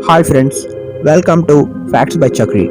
Hi friends, welcome to facts by Chakri.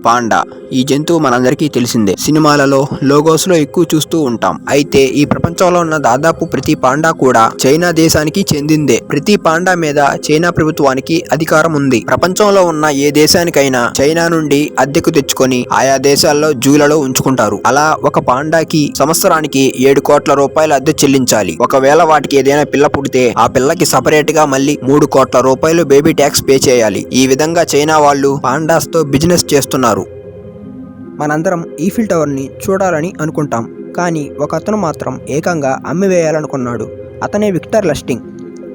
Panda ఈ జంతువు మనందరికీ తెలిసిందే. సినిమాలలో లోగోస్ లో ఎక్కువ చూస్తూ ఉంటాం. అయితే ఈ ప్రపంచంలో ఉన్న దాదాపు ప్రతి పాండా కూడా చైనా దేశానికి చెందిందే. ప్రతి పాండా మీద చైనా ప్రభుత్వానికి అధికారం ఉంది. ప్రపంచంలో ఉన్న ఏ దేశానికైనా చైనా నుండి అద్దెకు తెచ్చుకొని ఆయా దేశాల్లో జూలలో ఉంచుకుంటారు. అలా ఒక పాండాకి సంవత్సరానికి 7 కోట్ల రూపాయల అద్దె చెల్లించాలి. ఒకవేళ వాటికి ఏదైనా పిల్ల పుడితే ఆ పిల్లకి సపరేట్ గా మళ్ళీ 3 కోట్ల రూపాయలు బేబీ ట్యాక్స్ పే చేయాలి. ఈ విధంగా చైనా వాళ్ళు పాండాస్ తో బిజినెస్ చేస్తున్నారు. మనందరం ఈఫిల్ టవర్ని చూడాలని అనుకుంటాం, కానీ ఒక అతను మాత్రం ఏకంగా అమ్మివేయాలనుకున్నాడు. అతనే విక్టర్ లస్టింగ్.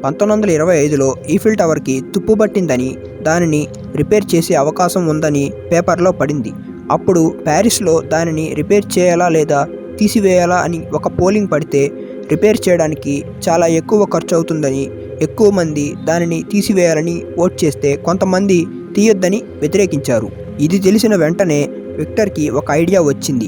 1925లో ఈఫిల్ టవర్కి తుప్పుబట్టిందని, దానిని రిపేర్ చేసే అవకాశం ఉందని పేపర్లో పడింది. అప్పుడు ప్యారిస్లో దానిని రిపేర్ చేయాలా లేదా తీసివేయాలా అని ఒక పోలింగ్ పడితే రిపేర్ చేయడానికి చాలా ఎక్కువ ఖర్చు అవుతుందని ఎక్కువ మంది దానిని తీసివేయాలని ఓట్ చేస్తే కొంతమంది తీయొద్దని వ్యతిరేకించారు. ఇది తెలిసిన వెంటనే విక్టర్కి ఒక ఐడియా వచ్చింది.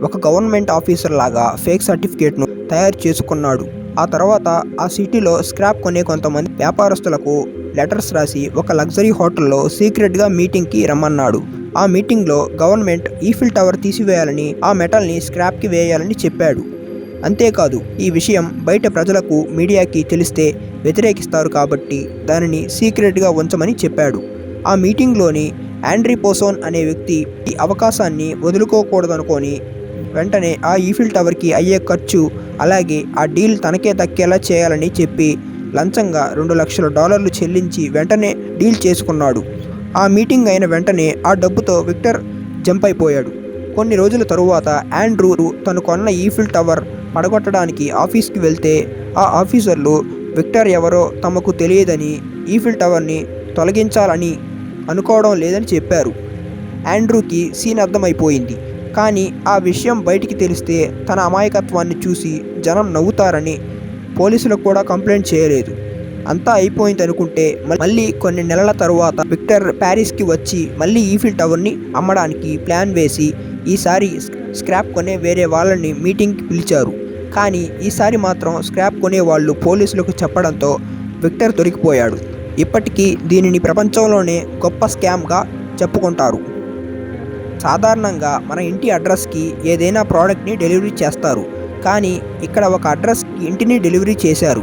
ఒక గవర్నమెంట్ ఆఫీసర్ లాగా ఫేక్ సర్టిఫికేట్ను తయారు చేసుకున్నాడు. ఆ తర్వాత ఆ సిటీలో స్క్రాప్ కొనే కొంతమంది వ్యాపారస్తులకు లెటర్స్ రాసి ఒక లగ్జరీ హోటల్లో సీక్రెట్గా మీటింగ్కి రమ్మన్నాడు. ఆ మీటింగ్లో గవర్నమెంట్ ఈఫిల్ టవర్ తీసివేయాలని, ఆ మెటల్ని స్క్రాప్కి వేయాలని చెప్పాడు. అంతేకాదు, ఈ విషయం బయట ప్రజలకు, మీడియాకి తెలిస్తే వ్యతిరేకిస్తారు కాబట్టి దానిని సీక్రెట్గా ఉంచమని చెప్పాడు. ఆ మీటింగ్లోని ఆండ్రీ పోసోన్ అనే వ్యక్తి ఈ అవకాశాన్ని వదులుకోకూడదనుకొని వెంటనే ఆ ఈఫిల్ టవర్కి అయ్యే ఖర్చు, అలాగే ఆ డీల్ తనకే దక్కేలా చేయాలని చెప్పి లంచంగా $2,00,000 చెల్లించి వెంటనే డీల్ చేసుకున్నాడు. ఆ మీటింగ్ అయిన వెంటనే ఆ డబ్బుతో విక్టర్ జంప్ అయిపోయాడు. కొన్ని రోజుల తరువాత ఆండ్రూ తను కొన్న ఈఫిల్ టవర్ పడగొట్టడానికి ఆఫీస్కి వెళ్తే ఆ ఆఫీసర్లు విక్టర్ ఎవరో తమకు తెలియదని, ఈఫిల్ టవర్ని తొలగించాలని అనుకోవడం లేదని చెప్పారు. ఆండ్రూకి సీన్ అర్థమైపోయింది. కానీ ఆ విషయం బయటికి తెలిస్తే తన అమాయకత్వాన్ని చూసి జనం నవ్వుతారని పోలీసులకు కూడా కంప్లైంట్ చేయలేదు. అంతా అయిపోయింది అనుకుంటే మళ్ళీ కొన్ని నెలల తరువాత విక్టర్ ప్యారిస్కి వచ్చి మళ్ళీ ఈఫిల్ టవర్ని అమ్మడానికి ప్లాన్ వేసి ఈసారి స్క్రాప్ కొనే వేరే వాళ్ళని మీటింగ్కి పిలిచారు. కానీ ఈసారి మాత్రం స్క్రాప్ కొనే వాళ్ళు పోలీసులకు చెప్పడంతో విక్టర్ దొరికిపోయాడు. ఇప్పటికీ దీనిని ప్రపంచంలోనే గొప్ప స్కామ్గా చెప్పుకుంటారు. సాధారణంగా మన ఇంటి అడ్రస్కి ఏదైనా ప్రోడక్ట్ని డెలివరీ చేస్తారు, కానీ ఇక్కడ ఒక అడ్రస్కి ఇంటిని డెలివరీ చేశారు.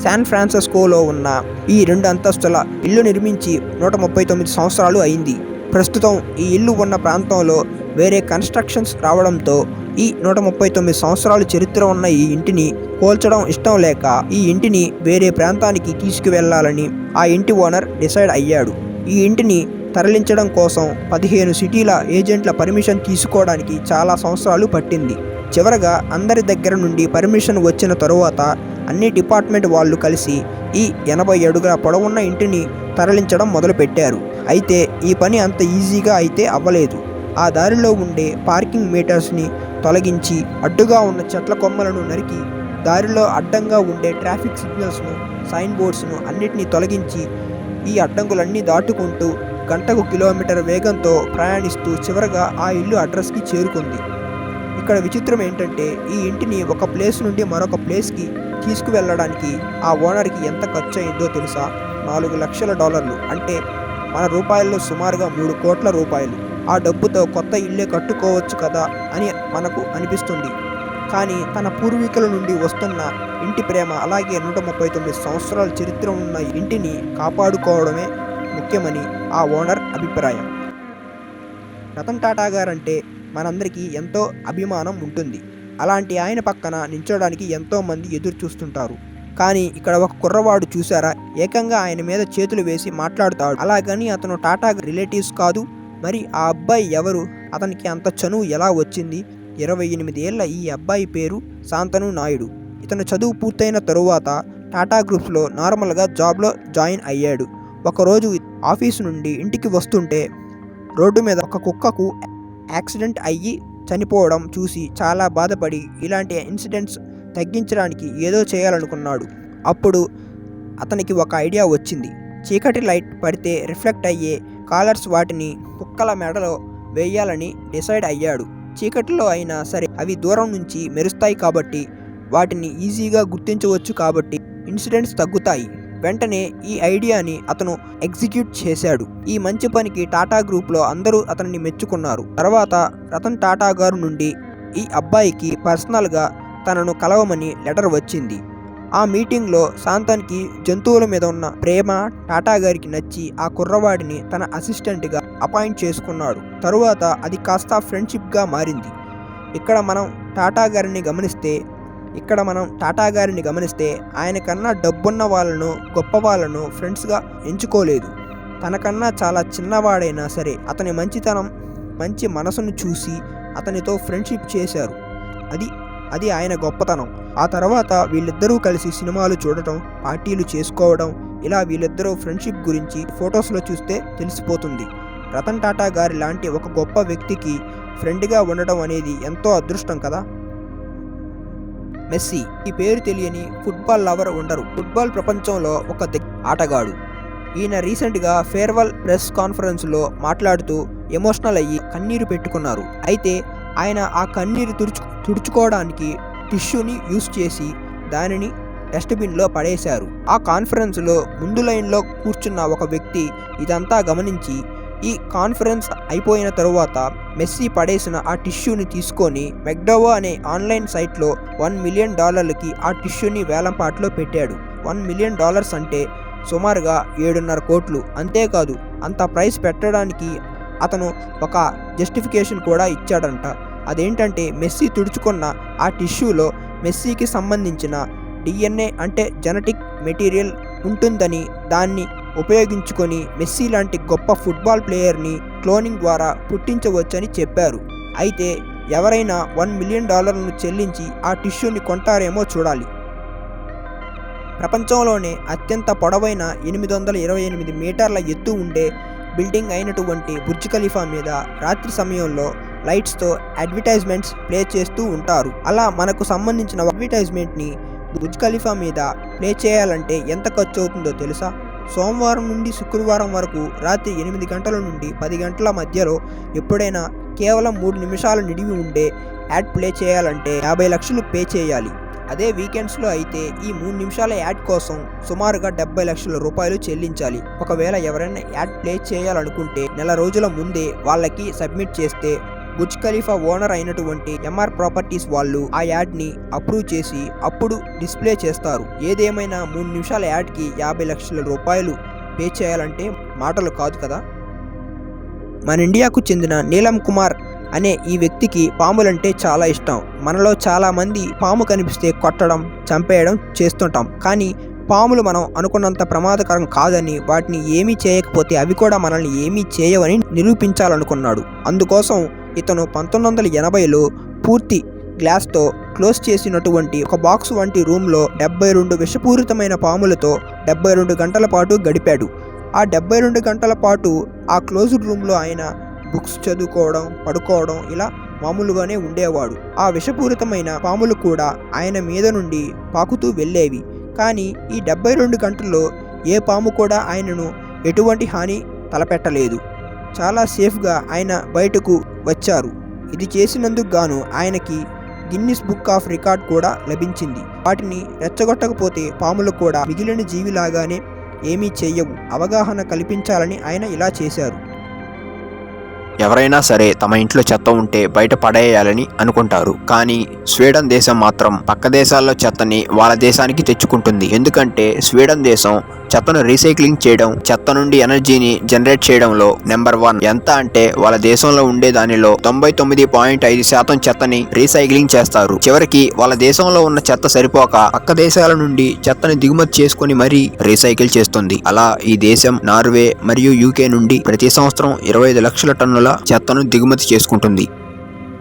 శాన్ ఫ్రాన్సిస్కోలో ఉన్న ఈ 2 అంతస్తుల ఇల్లు నిర్మించి 139 సంవత్సరాలు అయింది. ప్రస్తుతం ఈ ఇల్లు ఉన్న ప్రాంతంలో వేరే కన్స్ట్రక్షన్స్ రావడంతో ఈ 139 సంవత్సరాలు చరిత్ర ఉన్న ఈ ఇంటిని కోల్చడం ఇష్టం లేక ఈ ఇంటిని వేరే ప్రాంతానికి తీసుకువెళ్లాలని ఆ ఇంటి ఓనర్ డిసైడ్ అయ్యాడు. ఈ ఇంటిని తరలించడం కోసం 15 సిటీల ఏజెంట్ల పర్మిషన్ తీసుకోవడానికి చాలా సంవత్సరాలు పట్టింది. చివరగా అందరి దగ్గర నుండి పర్మిషన్ వచ్చిన తరువాత అన్ని డిపార్ట్మెంట్ వాళ్ళు కలిసి ఈ 80 అడుగుల పొడవున్న ఇంటిని తరలించడం మొదలుపెట్టారు. అయితే ఈ పని అంత ఈజీగా అయితే అవ్వలేదు. ఆ దారిలో ఉండే పార్కింగ్ మీటర్స్ని తొలగించి, అడ్డుగా ఉన్న చెట్ల కొమ్మలను నరికి, దారిలో అడ్డంగా ఉండే ట్రాఫిక్ సిగ్నల్స్ను, సైన్ బోర్డ్స్ను అన్నిటినీ తొలగించి ఈ అడ్డంకులన్నీ దాటుకుంటూ గంటకు కిలోమీటర్ వేగంతో ప్రయాణిస్తూ చివరగా ఆ ఇల్లు అడ్రస్కి చేరుకుంది. ఇక్కడ విచిత్రం ఏంటంటే ఈ ఇంటిని ఒక ప్లేస్ నుండి మరొక ప్లేస్కి తీసుకువెళ్ళడానికి ఆ ఓనర్కి ఎంత ఖర్చు అయిందో తెలుసా? $4,00,000, అంటే మన రూపాయల్లో సుమారుగా 3 కోట్ల రూపాయలు. ఆ డబ్బుతో కొత్త ఇల్లే కట్టుకోవచ్చు కదా అని మనకు అనిపిస్తుంది. కానీ తన పూర్వీకుల నుండి వస్తున్న ఇంటి ప్రేమ, అలాగే 139 సంవత్సరాల చరిత్ర ఉన్న ఇంటిని కాపాడుకోవడమే ముఖ్యమని ఆ ఓనర్ అభిప్రాయం. రతన్ టాటా గారంటే మనందరికీ ఎంతో అభిమానం ఉంటుంది. అలాంటి ఆయన పక్కన నించోడానికి ఎంతోమంది ఎదురు చూస్తుంటారు. కానీ ఇక్కడ ఒక కుర్రవాడు చూసారా, ఏకంగా ఆయన మీద చేతులు వేసి మాట్లాడుతాడు. అలాగని అతను టాటా రిలేటివ్స్ కాదు. మరి ఆ అబ్బాయి ఎవరు? అతనికి అంత చనువు ఎలా వచ్చింది? 28 ఏళ్ల ఈ అబ్బాయి పేరు శాంతను నాయుడు. ఇతను చదువు పూర్తయిన తరువాత టాటా గ్రూప్స్లో నార్మల్గా జాబ్లో జాయిన్ అయ్యాడు. ఒకరోజు ఆఫీసు నుండి ఇంటికి వస్తుంటే రోడ్డు మీద ఒక కుక్కకు యాక్సిడెంట్ అయ్యి చనిపోవడం చూసి చాలా బాధపడి ఇలాంటి ఇన్సిడెంట్స్ తగ్గించడానికి ఏదో చేయాలనుకున్నాడు. అప్పుడు అతనికి ఒక ఐడియా వచ్చింది. చీకటి లైట్ పడితే రిఫ్లెక్ట్ అయ్యే కాలర్స్ వాటిని కుక్కల మెడలో వేయాలని డిసైడ్ అయ్యాడు. చీకటిలో అయినా సరే అవి దూరం నుంచి మెరుస్తాయి కాబట్టి వాటిని ఈజీగా గుర్తించవచ్చు, కాబట్టి ఇన్సిడెంట్స్ తగ్గుతాయి. వెంటనే ఈ ఐడియాని అతను ఎగ్జిక్యూట్ చేశాడు. ఈ మంచి పనికి టాటా గ్రూప్లో అందరూ అతన్ని మెచ్చుకున్నారు. తర్వాత రతన్ టాటా గారు నుండి ఈ అబ్బాయికి పర్సనల్గా తనను కలవమని లెటర్ వచ్చింది. ఆ మీటింగ్లో శాంతన్కి జంతువుల మీద ఉన్న ప్రేమ టాటా గారికి నచ్చి ఆ కుర్రవాడిని తన అసిస్టెంట్గా అపాయింట్ చేసుకున్నాడు. తరువాత అది కాస్త ఫ్రెండ్షిప్గా మారింది. ఇక్కడ మనం టాటా గారిని గమనిస్తే ఆయన కన్నా డబ్బున్న వాళ్ళను గొప్ప వాళ్ళను ఫ్రెండ్స్గా ఎంచుకోలేదు. తనకన్నా చాలా చిన్నవాడైనా సరే అతని మంచితనం మంచి మనసును చూసి అతనితో ఫ్రెండ్షిప్ చేశారు. అది ఆయన గొప్పతనం. ఆ తర్వాత వీళ్ళిద్దరూ కలిసి సినిమాలు చూడటం, పార్టీలు చేసుకోవడం, ఇలా వీళ్ళిద్దరూ ఫ్రెండ్షిప్ గురించి ఫొటోస్లో చూస్తే తెలిసిపోతుంది. రతన్ టాటా గారి లాంటి ఒక గొప్ప వ్యక్తికి ఫ్రెండ్గా ఉండడం అనేది ఎంతో అదృష్టం కదా. మెస్సీ ఈ పేరు తెలియని ఫుట్బాల్ లవర్ ఉండరు. ఫుట్బాల్ ప్రపంచంలో ఒక ఆటగాడు. ఈయన రీసెంట్గా ఫేర్వెల్ ప్రెస్ కాన్ఫరెన్స్లో మాట్లాడుతూ ఎమోషనల్ అయ్యి కన్నీరు పెట్టుకున్నారు. అయితే ఆయన ఆ కన్నీరు తుడుచుకోవడానికి టిష్యూని యూస్ చేసి దానిని డస్ట్బిన్లో పడేశారు. ఆ కాన్ఫరెన్స్లో ముందు లైన్లో కూర్చున్న ఒక వ్యక్తి ఇదంతా గమనించి ఈ కాన్ఫరెన్స్ అయిపోయిన తరువాత మెస్సీ పడేసిన ఆ టిష్యూని తీసుకొని మెక్డోవో అనే ఆన్లైన్ సైట్లో $1 మిలియన్ ఆ టిష్యూని వేలంపాట్లో పెట్టాడు. $1 మిలియన్ అంటే సుమారుగా 7.5 కోట్లు. అంతేకాదు అంత ప్రైస్ పెట్టడానికి అతను ఒక జస్టిఫికేషన్ కూడా ఇచ్చాడంట. అదేంటంటే మెస్సీ తుడుచుకున్న ఆ టిష్యూలో మెస్సీకి సంబంధించిన DNA అంటే జెనెటిక్ మెటీరియల్ ఉంటుందని, దాన్ని ఉపయోగించుకొని మెస్సీ లాంటి గొప్ప ఫుట్బాల్ ప్లేయర్ని క్లోనింగ్ ద్వారా పుట్టించవచ్చని చెప్పారు. అయితే ఎవరైనా $1 మిలియన్ చెల్లించి ఆ టిష్యూని కొంటారేమో చూడాలి. ప్రపంచంలోనే అత్యంత పొడవైన 828 మీటర్ల ఎత్తు ఉండే బిల్డింగ్ అయినటువంటి బుర్జ్ ఖలీఫా మీద రాత్రి సమయంలో లైట్స్తో అడ్వర్టైజ్మెంట్స్ ప్లే చేస్తూ ఉంటారు. అలా మనకు సంబంధించిన అడ్వర్టైజ్మెంట్ని బుర్జ్ ఖలీఫా మీద ప్లే చేయాలంటే ఎంత ఖర్చు అవుతుందో తెలుసా? సోమవారం నుండి శుక్రవారం వరకు రాత్రి 8 గంటల నుండి 10 గంటల మధ్యలో ఎప్పుడైనా కేవలం 3 నిమిషాలు నిడివి ఉండే యాడ్ ప్లే చేయాలంటే 50 లక్షలు పే చేయాలి. అదే వీకెండ్స్లో అయితే ఈ 3 నిమిషాల యాడ్ కోసం సుమారుగా 70 లక్షల రూపాయలు చెల్లించాలి. ఒకవేళ ఎవరైనా యాడ్ ప్లే చేయాలనుకుంటే నెల రోజుల ముందే వాళ్ళకి సబ్మిట్ చేస్తే బుర్జ్ ఖలీఫా ఓనర్ అయినటువంటి ఎంఆర్ ప్రాపర్టీస్ వాళ్ళు ఆ యాడ్ని అప్రూవ్ చేసి అప్పుడు డిస్ప్లే చేస్తారు. ఏదేమైనా 3 నిమిషాల యాడ్కి 50 లక్షల రూపాయలు పే చేయాలంటే మాటలు కాదు కదా. మన ఇండియాకు చెందిన నీలం కుమార్ అనే ఈ వ్యక్తికి పాములంటే చాలా ఇష్టం. మనలో చాలామంది పాము కనిపిస్తే కొట్టడం, చంపేయడం చేస్తుంటాం. కానీ పాములు మనం అనుకున్నంత ప్రమాదకరం కాదని, వాటిని ఏమీ చేయకపోతే అవి కూడా మనల్ని ఏమీ చేయవని నిరూపించాలనుకున్నాడు. అందుకోసం ఇతను 1980లో పూర్తి గ్లాస్తో క్లోజ్ చేసినటువంటి ఒక బాక్స్ వంటి రూమ్లో 72 విషపూరితమైన పాములతో 72 గంటల పాటు గడిపాడు. ఆ 72 గంటల పాటు ఆ క్లోజ్డ్ రూమ్లో ఆయన బుక్స్ చదువుకోవడం, పడుకోవడం ఇలా మామూలుగానే ఉండేవాడు. ఆ విషపూరితమైన పాములు కూడా ఆయన మీద నుండి పాకుతూ వెళ్ళేవి. కానీ ఈ 72 గంటల్లో ఏ పాము కూడా ఆయనను ఎటువంటి హాని తలపెట్టలేదు. చాలా సేఫ్గా ఆయన బయటకు వచ్చారు. ఇది చేసినందుకు గాను ఆయనకి గిన్నిస్ బుక్ ఆఫ్ రికార్డ్ కూడా లభించింది. వాటిని రెచ్చగొట్టకపోతే పాములు కూడా మిగిలిన జీవిలాగానే ఏమీ చెయ్యవు. అవగాహన కల్పించాలని ఆయన ఇలా చేశారు. ఎవరైనా సరే తమ ఇంట్లో చెత్త ఉంటే బయట పడేయాలని అనుకుంటారు. కానీ స్వీడన్ దేశం మాత్రం పక్క దేశాల్లో చెత్తని వాళ్ళ దేశానికి తెచ్చుకుంటుంది. ఎందుకంటే స్వీడన్ దేశం చెత్తను రీసైక్లింగ్ చేయడం, చెత్త నుండి ఎనర్జీని జనరేట్ చేయడంలో నెంబర్ 1. ఎంత అంటే వాళ్ళ దేశంలో ఉండే దానిలో 99.5% చెత్తని రీసైక్లింగ్ చేస్తారు. చివరికి వాళ్ళ దేశంలో ఉన్న చెత్త సరిపోక పక్క దేశాల నుండి చెత్తని దిగుమతి చేసుకుని మరీ రీసైకిల్ చేస్తుంది. అలా ఈ దేశం నార్వే మరియు యూకే నుండి ప్రతి సంవత్సరం 25 లక్షల టన్నుల చెత్తను దిగుమతి చేసుకుంటుంది.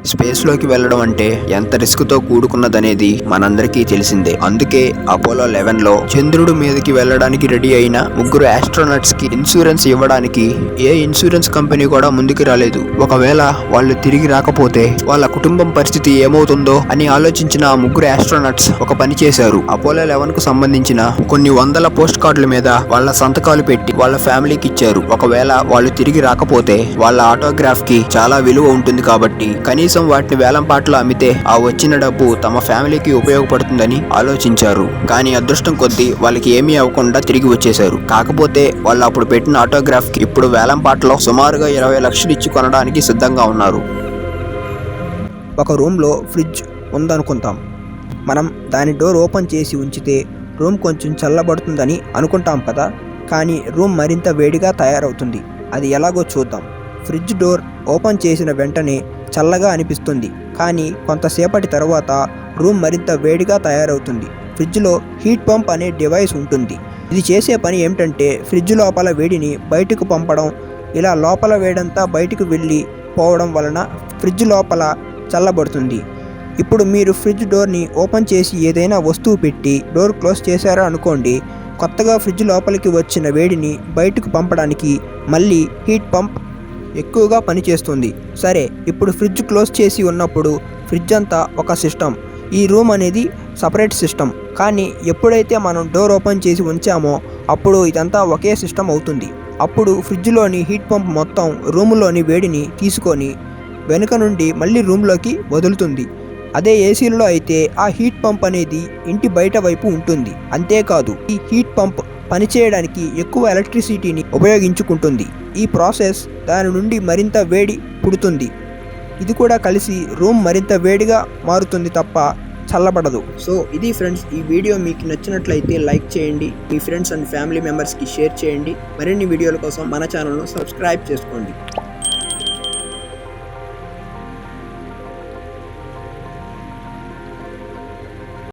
స్పేస్లోకి వెళ్ళడం అంటే ఎంత రిస్క్తో కూడుకున్నదనేది మనందరికీ తెలిసిందే. అందుకే అపోలో 11లో చంద్రుడి మీదకి వెళ్ళడానికి రెడీ అయిన 3 ఆస్ట్రోనట్స్కి ఇన్సూరెన్స్ ఇవ్వడానికి ఏ ఇన్సూరెన్స్ కంపెనీ కూడా ముందుకు రాలేదు. ఒకవేళ వాళ్ళు తిరిగి రాకపోతే వాళ్ళ కుటుంబం పరిస్థితి ఏమవుతుందో అని ఆలోచించిన ఆ 3 ఆస్ట్రోనట్స్ ఒక పని చేశారు. అపోలో 11కు సంబంధించిన కొన్ని వందల పోస్ట్ కార్డుల మీద వాళ్ళ సంతకాలు పెట్టి వాళ్ళ ఫ్యామిలీకి ఇచ్చారు. ఒకవేళ వాళ్ళు తిరిగి రాకపోతే వాళ్ళ ఆటోగ్రాఫ్ కి చాలా విలువ ఉంటుంది కాబట్టి కనీసం కనీసం వాటిని వేలంపాట్లో అమ్మితే ఆ వచ్చిన డబ్బు తమ ఫ్యామిలీకి ఉపయోగపడుతుందని ఆలోచించారు. కానీ అదృష్టం కొద్దీ వాళ్ళకి ఏమీ అవ్వకుండా తిరిగి వచ్చేశారు. కాకపోతే వాళ్ళు అప్పుడు పెట్టిన ఆటోగ్రాఫ్ కి ఇప్పుడు వేలంపాటలో సుమారుగా 20 లక్షలు ఇచ్చి కొనడానికి సిద్ధంగా ఉన్నారు. ఒక రూమ్లో ఫ్రిడ్జ్ ఉందనుకుంటాం. మనం దాని డోర్ ఓపెన్ చేసి ఉంచితే రూమ్ కొంచెం చల్లబడుతుందని అనుకుంటాం కదా. కానీ రూమ్ మరింత వేడిగా తయారవుతుంది. అది ఎలాగో చూద్దాం. ఫ్రిడ్జ్ డోర్ ఓపెన్ చేసిన వెంటనే చల్లగా అనిపిస్తుంది. కానీ కొంతసేపటి తర్వాత రూమ్ మరింత వేడిగా తయారవుతుంది. ఫ్రిడ్జ్లో హీట్ పంప్ అనే డివైస్ ఉంటుంది. ఇది చేసే పని ఏమిటంటే ఫ్రిడ్జ్ లోపల వేడిని బయటకు పంపడం. ఇలా లోపల వేడంతా బయటకు వెళ్ళి పోవడం వలన ఫ్రిడ్జ్ లోపల చల్లబడుతుంది. ఇప్పుడు మీరు ఫ్రిడ్జ్ డోర్ని ఓపెన్ చేసి ఏదైనా వస్తువు పెట్టి డోర్ క్లోజ్ చేశారా అనుకోండి, కొత్తగా ఫ్రిడ్జ్ లోపలికి వచ్చిన వేడిని బయటకు పంపడానికి మళ్ళీ హీట్ పంప్ ఎక్కువగా పనిచేస్తుంది. సరే, ఇప్పుడు ఫ్రిడ్జ్ క్లోజ్ చేసి ఉన్నప్పుడు ఫ్రిడ్జ్ అంతా ఒక సిస్టమ్. ఈ రూమ్ అనేది సపరేట్ సిస్టమ్. కానీ ఎప్పుడైతే మనం డోర్ ఓపెన్ చేసి ఉంచామో అప్పుడు ఇదంతా ఒకే సిస్టమ్ అవుతుంది. అప్పుడు ఫ్రిడ్జ్లోని హీట్ పంప్ మొత్తం రూములోని వేడిని తీసుకొని వెనుక నుండి మళ్ళీ రూమ్లోకి వదులుతుంది. అదే ఏసీలో అయితే ఆ హీట్ పంప్ అనేది ఇంటి బయట వైపు ఉంటుంది. అంతేకాదు, ఈ హీట్ పంప్ పనిచేయడానికి ఎక్కువ ఎలక్ట్రిసిటీని ఉపయోగించుకుంటుంది. ఈ ప్రాసెస్ దాని నుండి మరింత వేడి పుడుతుంది. ఇది కూడా కలిసి రూమ్ మరింత వేడిగా మారుతుంది తప్ప చల్లబడదు. సో ఇది ఫ్రెండ్స్, ఈ వీడియో మీకు నచ్చినట్లయితే లైక్ చేయండి, మీ ఫ్రెండ్స్ అండ్ ఫ్యామిలీ మెంబర్స్కి షేర్ చేయండి. మరిన్ని వీడియోల కోసం మన ఛానల్ను సబ్స్క్రైబ్ చేసుకోండి.